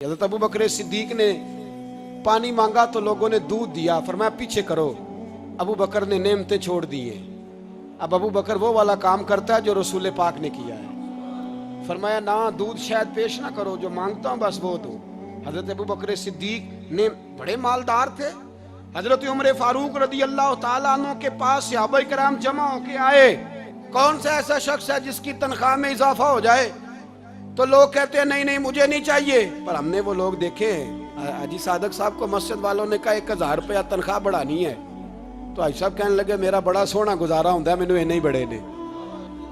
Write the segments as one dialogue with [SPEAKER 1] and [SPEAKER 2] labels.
[SPEAKER 1] کہ حضرت ابو بکر صدیق نے پانی مانگا تو لوگوں نے دودھ دیا، فرمایا پیچھے کرو، ابو بکر نے نعمتیں چھوڑ دی ہیں، اب ابو بکر وہ والا کام کرتا ہے جو رسول پاک نے کیا ہے۔ فرمایا نہ دودھ شاید پیش نہ کرو، جو مانگتا ہوں بس وہ دو۔ حضرت ابو بکر صدیق نے بڑے مالدار تھے، حضرت عمر فاروق رضی اللہ تعالیٰ عنہ کے پاس صحابہ کرام جمع ہو کے آئے، کون سا ایسا شخص ہے جس کی تنخواہ میں اضافہ ہو جائے؟ تو لوگ کہتے ہیں نہیں نہیں مجھے نہیں چاہیے، پر ہم نے وہ لوگ دیکھے ہیں، حاجی صادق صاحب کو مسجد والوں نے کہا 1000 روپیہ تنخواہ بڑھانی ہے، تو حاج صاحب کہنے لگے میرا بڑا سونا گزارا ہوں ہے، مینوں نہیں بڑے نے۔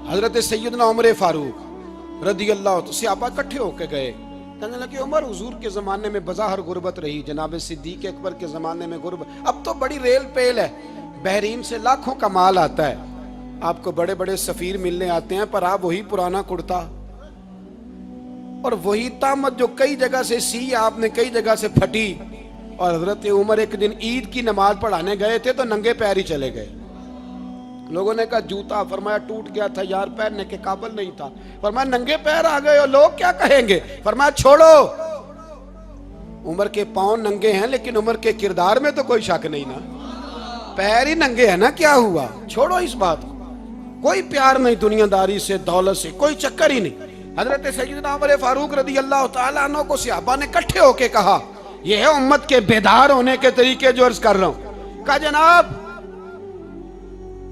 [SPEAKER 1] حضرت سیدنا عمر فاروق رضی اللہ تو صحابہ اکٹھے ہو کے گئے، کہنے لگے عمر حضور کے زمانے میں بظاہر غربت رہی، جناب صدیق اکبر کے زمانے میں غربت، اب تو بڑی ریل پیل ہے، بحرین سے لاکھوں کا مال آتا ہے، آپ کو بڑے بڑے سفیر ملنے آتے ہیں، پر آپ وہی پرانا کرتا اور وہی طامت جو کئی جگہ سے سی آپ نے کئی جگہ سے پھٹی۔ اور حضرت عمر ایک دن عید کی نماز پڑھانے گئے تھے تو ننگے پیر ہی چلے گئے، لوگوں نے کہا جوتا، فرمایا ٹوٹ گیا تھا یار، پہننے کے قابل نہیں تھا، فرمایا ننگے پیر آ گئے ہو لوگ کیا کہیں گے، فرمایا چھوڑو، عمر کے پاؤں ننگے ہیں لیکن عمر کے کردار میں تو کوئی شک نہیں نا، پیر ہی ننگے ہیں نا، کیا ہوا، چھوڑو اس بات کو، کوئی پیار نہیں دنیا داری سے، دولت سے کوئی چکر ہی نہیں۔ حضرت سیدنا عمر فاروق رضی اللہ تعالیٰ عنہ کو صحابہ نے کٹھے ہو کے کہا، یہ ہے امت کے بیدار ہونے کے طریقے جو عرض کر رہا ہوں، کہا جناب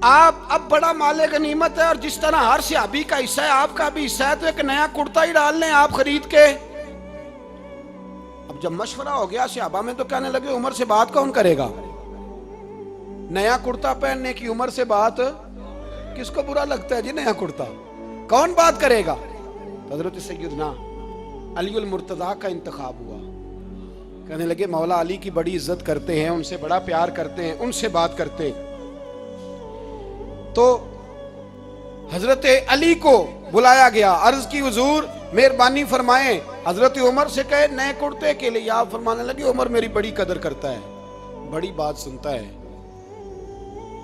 [SPEAKER 1] آپ اب بڑا مال غنیمت ہے، اور جس طرح ہر صحابی کا حصہ ہے آپ کا بھی حصہ ہے، تو ایک نیا کرتا ہی ڈال لیں آپ خرید کے۔ اب جب مشورہ ہو گیا صحابہ میں تو کہنے لگے عمر سے بات کون کرے گا، نیا کرتا پہننے کی عمر سے بات کس کو برا لگتا ہے جی، نیا کرتا کون بات کرے گا؟ حضرت سیدنا علی المرتضیٰ کا انتخاب ہوا، کہنے لگے مولا علی کی بڑی عزت کرتے ہیں، ان سے بڑا پیار کرتے ہیں، ان سے بات کرتے ہیں۔ تو حضرت علی کو بلایا گیا، عرض کی حضور مہربانی فرمائیں، حضرت عمر سے کہے نئے کرتے کے لیے، آپ فرمانے لگے عمر میری بڑی قدر کرتا ہے، بڑی بات سنتا ہے،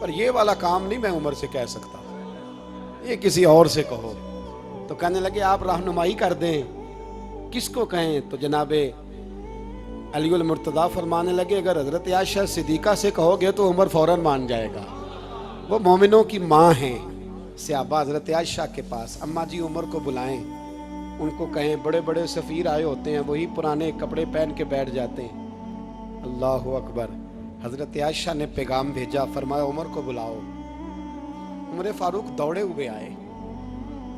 [SPEAKER 1] پر یہ والا کام نہیں میں عمر سے کہہ سکتا، یہ کسی اور سے کہو۔ تو کہنے لگے آپ رہنمائی کر دیں کس کو کہیں؟ تو جناب علی المرتضیٰ فرمانے لگے اگر حضرت عائشہ صدیقہ سے کہو گے تو عمر فوراً مان جائے گا، وہ مومنوں کی ماں ہیں۔ صحابہ حضرت عائشہ کے پاس، اماں جی عمر کو بلائیں، ان کو کہیں، بڑے بڑے سفیر آئے ہوتے ہیں وہی پرانے کپڑے پہن کے بیٹھ جاتے ہیں۔ اللہ اکبر، حضرت عائشہ نے پیغام بھیجا، فرمایا عمر کو بلاؤ۔ عمر فاروق دوڑے ہوئے آئے،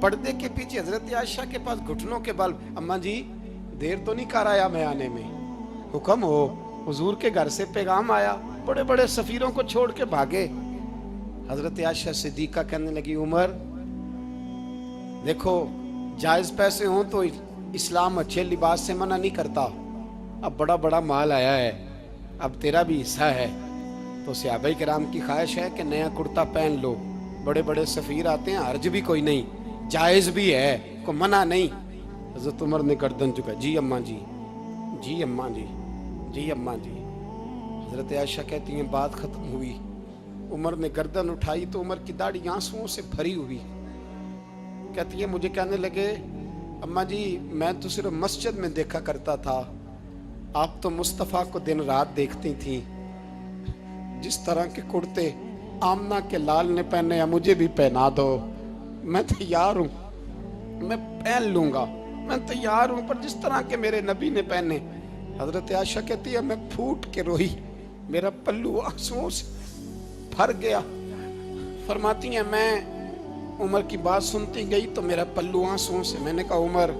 [SPEAKER 1] پردے کے پیچھے حضرت عائشہ کے پاس گھٹنوں کے بل، اماں جی دیر تو نہیں کر آیا میں آنے میں، حکم ہو، حضور کے گھر سے پیغام آیا، بڑے بڑے سفیروں کو چھوڑ کے بھاگے۔ حضرت عائشہ صدیقہ کہنے لگی عمر دیکھو جائز پیسے ہوں تو اسلام اچھے لباس سے منع نہیں کرتا، اب بڑا بڑا مال آیا ہے، اب تیرا بھی حصہ ہے، تو صحابہ کرام کی خواہش ہے کہ نیا کرتا پہن لو، بڑے بڑے سفیر آتے ہیں، حرج بھی کوئی نہیں، جائز بھی ہے، کو منع نہیں۔ حضرت عمر نے گردن جھکا، جی اماں جی، جی اماں جی، جی اماں جی۔ حضرت عائشہ کہتی ہیں بات ختم ہوئی، عمر نے گردن اٹھائی تو عمر کی داڑھی آنسوؤں سے بھری ہوئی، کہتی ہے مجھے کہنے لگے اماں جی میں تو صرف مسجد میں دیکھا کرتا تھا، آپ تو مصطفیٰ کو دن رات دیکھتی تھیں، جس طرح کے کرتے آمنہ کے لال نے پہنے ہیں مجھے بھی پہنا دو، میں تیار ہوں، میں پہن لوں گا، میں تیار ہوں، پر جس طرح کے میرے نبی نے پہنے۔ حضرت عائشہ کہتی ہے میں پھوٹ کے روئی، میرا پلو آنسوؤں سے بھر گیا۔ فرماتی ہیں میں عمر کی بات سنتی گئی تو میرا پلو آنسوؤں سے، میں نے کہا عمر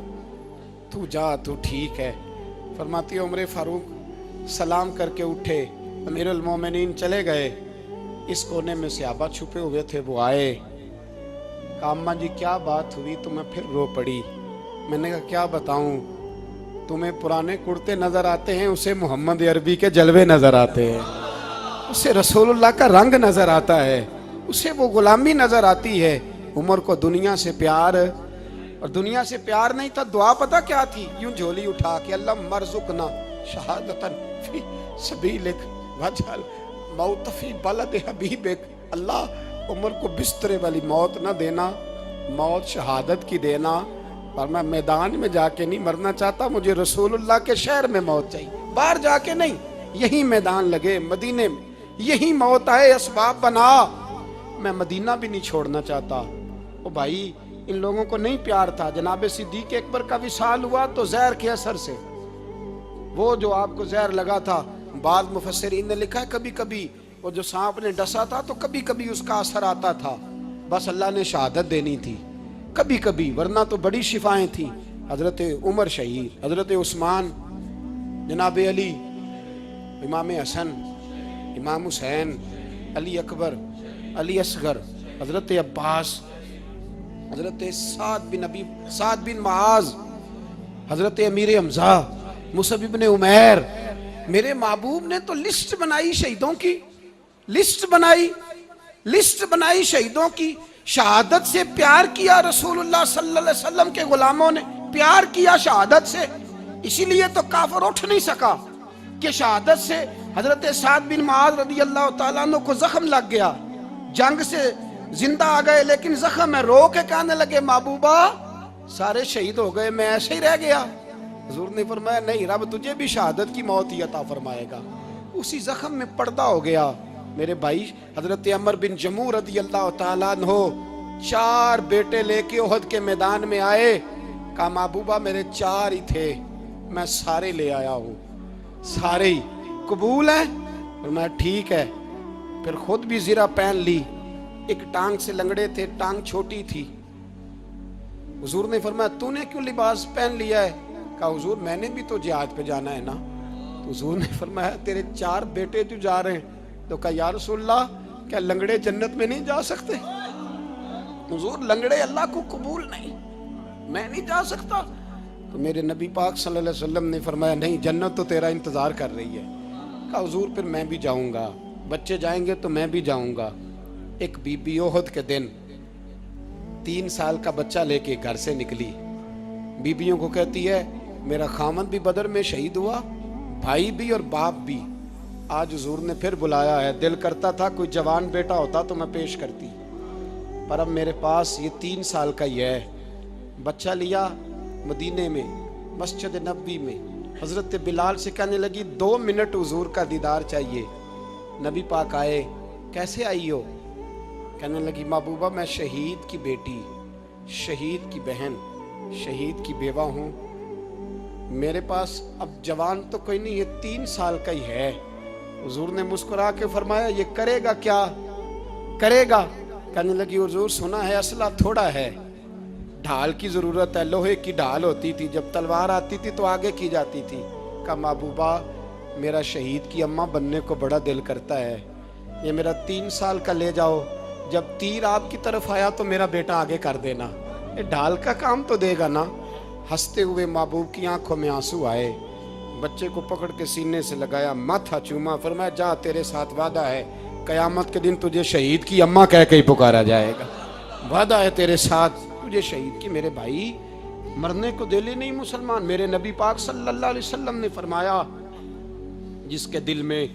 [SPEAKER 1] تو جا، تو ٹھیک ہے۔ فرماتی ہے عمر فاروق سلام کر کے اٹھے، امیر المومنین چلے گئے، اس کونے میں صحابہ چھپے ہوئے تھے، وہ آئے، کہا اماں جی کیا بات ہوئی؟ تو میں پھر رو پڑی، میں نے کہا کیا بتاؤں، تمہیں پرانے کرتے نظر آتے ہیں، اسے محمد عربی کے جلوے نظر آتے ہیں، اسے رسول اللہ کا رنگ نظر آتا ہے، اسے وہ غلامی نظر آتی ہے۔ عمر کو دنیا سے پیار، اور دنیا سے پیار نہیں تھا، دعا پتہ کیا تھی؟ یوں جھولی اٹھا کے اللہ مرزقنا شہادتن فی سبیلک وجعل موت فی بلد حبیبک، اللہ عمر کو بسترے والی موت نہ دینا، موت شہادت کی دینا، پر میں میدان میں جا کے نہیں مرنا چاہتا, مجھے رسول اللہ کے شہر میں موت چاہیے, باہر جا کے نہیں. یہی میدان لگے مدینے میں, یہی موت آئے, اسباب بنا. میں مدینہ بھی نہیں چھوڑنا چاہتا. او بھائی, ان لوگوں کو نہیں پیار تھا. جناب صدیق اکبر کا وصال ہوا تو زہر کے اثر سے, وہ جو آپ کو زہر لگا تھا, بعض مفسرین نے لکھا ہے کبھی کبھی وہ جو سانپ نے ڈسا تھا تو کبھی کبھی اس کا اثر آتا تھا, بس اللہ نے شہادت دینی تھی کبھی کبھی, ورنہ تو بڑی شفائیں تھیں. حضرت عمر شہید, حضرت عثمان, جناب علی, امام حسن, امام حسین, علی اکبر, علی اصغر, حضرت عباس, حضرت سعد بن معاذ, حضرت امیر حمزہ, مصعب بن عمیر. میرے محبوب نے تو لسٹ بنائی شہیدوں کی, لسٹ بنائی شہیدوں کی. شہادت سے پیار کیا رسول اللہ صلی اللہ علیہ وسلم کے غلاموں نے, پیار کیا شہادت سے. اسی لیے تو کافر اٹھ نہیں سکا کہ شہادت سے حضرت سعد بن معاذ رضی اللہ تعالیٰ عنہ کو زخم لگ گیا, جنگ سے زندہ آ گئے لیکن زخم ہے, رو کے کہنے لگے محبوبہ سارے شہید ہو گئے, میں ایسے ہی رہ گیا. حضور نے فرمایا نہیں, رب تجھے بھی شہادت کی موت ہی عطا فرمائے گا. اسی زخم میں پردہ ہو گیا. میرے بھائی, حضرت عمر بن جموح رضی اللہ تعالیٰ عنہ 4 بیٹے لے کے احد کے میدان میں آئے. کہا محبوبہ میرے 4 ہی تھے, میں سارے لے آیا ہوں, سارے ہی قبول ہیں؟ فرمایا ٹھیک ہے. پھر خود بھی زرہ پہن لی. ایک ٹانگ سے لنگڑے تھے, ٹانگ چھوٹی تھی. حضور نے فرمایا تو نے کیوں لباس پہن لیا ہے؟ کہا حضور میں نے بھی تو جہاد پہ جانا ہے نا. تو حضور نے فرمایا تیرے 4 بیٹے جو جا رہے ہیں. تو کہا یا رسول اللہ کیا لنگڑے جنت میں نہیں جا سکتے؟ حضور لنگڑے اللہ کو قبول نہیں, میں نہیں جا سکتا. تو میرے نبی پاک صلی اللہ علیہ وسلم نے فرمایا نہیں, جنت تو تیرا انتظار کر رہی ہے. کہا حضور پھر میں بھی جاؤں گا, بچے جائیں گے تو میں بھی جاؤں گا. ایک بی بی احد کے دن 3 سال کا بچہ لے کے گھر سے نکلی. بیبیوں کو کہتی ہے میرا خامد بھی بدر میں شہید ہوا, بھائی بھی اور باپ بھی. آج حضور نے پھر بلایا ہے, دل کرتا تھا کوئی جوان بیٹا ہوتا تو میں پیش کرتی, پر اب میرے پاس یہ 3 سال کا ہی ہے. بچہ لیا مدینے میں مسجد نبوی میں, حضرت بلال سے کہنے لگی 2 منٹ حضور کا دیدار چاہیے. نبی پاک آئے, کیسے آئی ہو؟ کہنے لگی محبوبہ میں شہید کی بیٹی, شہید کی بہن, شہید کی بیوہ ہوں. میرے پاس اب جوان تو کوئی نہیں, یہ 3 سال کا ہی ہے. حضور نے مسکرا کے فرمایا یہ کرے گا کیا کرے گا؟ کہنے لگی حضور سنا ہے اسلحہ تھوڑا ہے, ڈھال کی ضرورت ہے. لوہے کی ڈھال ہوتی تھی, جب تلوار آتی تھی تو آگے کی جاتی تھی. کہا محبوبہ میرا شہید کی اماں بننے کو بڑا دل کرتا ہے, یہ میرا 3 سال کا لے جاؤ, جب تیر آپ کی طرف آیا تو میرا بیٹا آگے کر دینا, یہ ڈھال کا کام تو دے گا نا. ہنستے ہوئے محبوب کی آنکھوں میں آنسو آئے, بچے کو پکڑ کے سینے سے لگایا, ماتھا چوما, فرمایا جا تیرے ساتھ وعدہ ہے قیامت کے دن تجھے شہید کی اماں کہہ کے ہی پکارا جائے گا, وعدہ ہے تیرے ساتھ تجھے شہید کی. میرے بھائی مرنے کو دل ہی نہیں مسلمان. میرے نبی پاک صلی اللہ علیہ وسلم نے فرمایا جس کے دل میں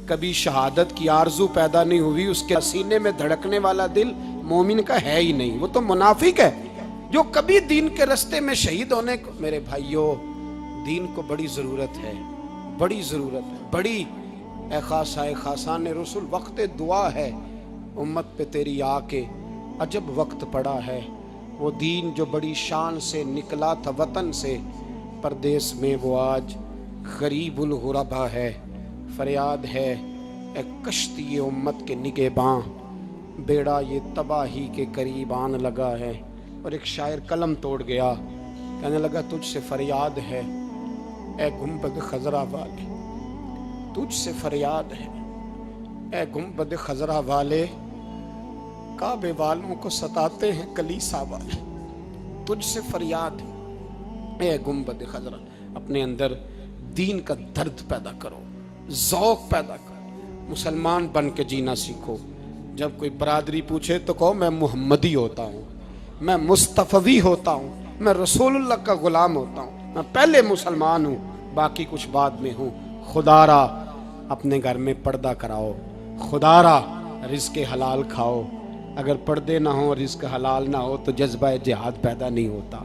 [SPEAKER 1] کبھی شہادت کی آرزو پیدا نہیں ہوئی, اس کے سینے میں دھڑکنے والا دل مومن کا ہے ہی نہیں, وہ تو منافق ہے. جو کبھی دین کے رستے میں شہید ہونے کو, میرے بھائیوں دین کو بڑی ضرورت ہے, بڑی ضرورت ہے, بڑی. اے خاصائے خاصان رسول وقت دعا ہے, امت پہ تیری آ کے عجب وقت پڑا ہے. وہ دین جو بڑی شان سے نکلا تھا وطن سے, پردیس میں وہ آج غریب الغربا ہے. فریاد ہے اے کشتی امت کے نگہباں, بیڑا یہ تباہی کے قریب آن لگا ہے. اور ایک شاعر قلم توڑ گیا, کہنے لگا تجھ سے فریاد ہے اے گنبد خضرا والے, تجھ سے فریاد ہے اے گنبد خضرا والے, کعبے والوں کو ستاتے ہیں کلیسا والے. تجھ سے فریاد ہے اے گنبد خضرا. اپنے اندر دین کا درد پیدا کرو, ذوق پیدا کرو, مسلمان بن کے جینا سیکھو. جب کوئی برادری پوچھے تو کہو میں محمدی ہوتا ہوں, میں مصطفی ہوتا ہوں, میں رسول اللہ کا غلام ہوتا ہوں, میں پہلے مسلمان ہوں باقی کچھ بعد میں ہوں. خدا را اپنے گھر میں پردہ کراؤ, خدا را رزق حلال کھاؤ. اگر پردے نہ ہو رزق حلال نہ ہو تو جذبہ جہاد پیدا نہیں ہوتا.